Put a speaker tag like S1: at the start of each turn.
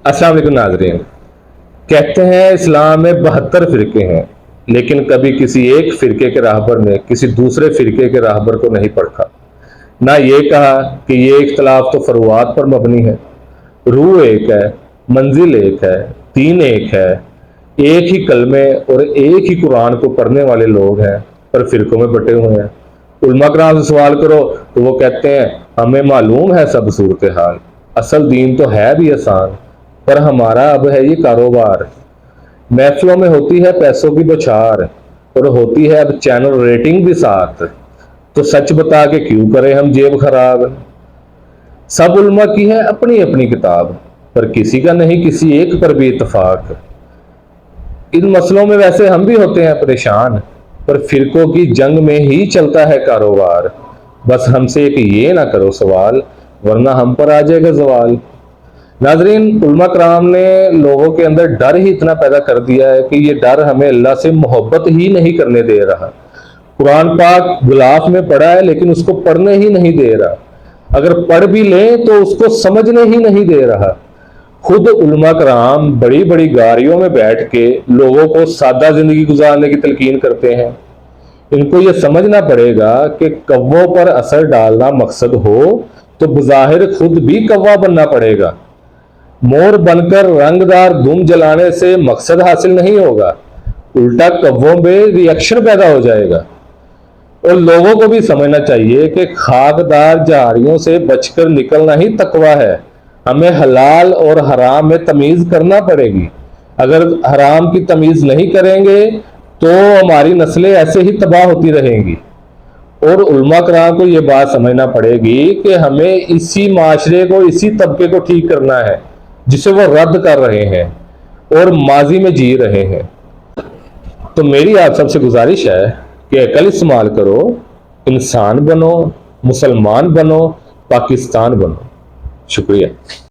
S1: अस्सलाम वालेकुम नाज़रीन। कहते हैं इस्लाम में 72 फिरके हैं, लेकिन कभी किसी एक फिरके के राहबर ने किसी दूसरे फिरके के राहबर को नहीं परखा। ना ये कहा कि ये इख्तलाफ तो फरुआत पर मबनी है। रूह एक है, मंजिल एक है, दीन एक है, एक ही कलमे और एक ही कुरान को पढ़ने वाले लोग हैं, पर फिरकों में बटे हुए हैं। उलमा कराम से सवाल करो तो वो कहते हैं हमें मालूम है सब सूरत हाल, असल दीन तो है भी आसान, पर हमारा अब है ये कारोबार। महफिलों में होती है पैसों की बौछार और होती है अब चैनल रेटिंग भी साथ, तो सच बता के क्यों करें हम जेब खराब। सब उल्मा की है अपनी अपनी किताब, पर किसी का नहीं किसी एक पर भी इत्तेफाक। इन मसलों में वैसे हम भी होते हैं परेशान, पर फिरकों की जंग में ही चलता है कारोबार। बस हमसे एक ये ना करो सवाल, वरना हम पर आ जाएगा जवाल। नाजरीन, उलमा कराम ने लोगों के अंदर डर ही इतना पैदा कर दिया है कि ये डर हमें अल्लाह से मोहब्बत ही नहीं करने दे रहा। कुरान पाक गिलाफ में पढ़ा है लेकिन उसको पढ़ने ही नहीं दे रहा। अगर पढ़ भी लें तो उसको समझने ही नहीं दे रहा। खुद उलमा कराम बड़ी बड़ी गाड़ियों में बैठ के लोगों को सादा जिंदगी गुजारने की तलकीन करते हैं। इनको यह समझना पड़ेगा कि कव्वों पर असर डालना मकसद हो तो बज़ाहिर खुद भी कव्वा बनना पड़ेगा। मोर बनकर रंगदार दुम जलाने से मकसद हासिल नहीं होगा, उल्टा कव्वों में रिएक्शन पैदा हो जाएगा। और लोगों को भी समझना चाहिए कि खाकदार झाड़ियों से बचकर निकलना ही तकवा है। हमें हलाल और हराम में तमीज करना पड़ेगी। अगर हराम की तमीज नहीं करेंगे तो हमारी नस्लें ऐसे ही तबाह होती रहेंगी। और उलमा कराम को यह बात समझना पड़ेगी कि हमें इसी माशरे को, इसी तबके को ठीक करना है जिसे वो रद्द कर रहे हैं और माजी में जी रहे हैं। तो मेरी आप सबसे गुजारिश है कि अकल इस्तेमाल करो, इंसान बनो, मुसलमान बनो, पाकिस्तान बनो। शुक्रिया।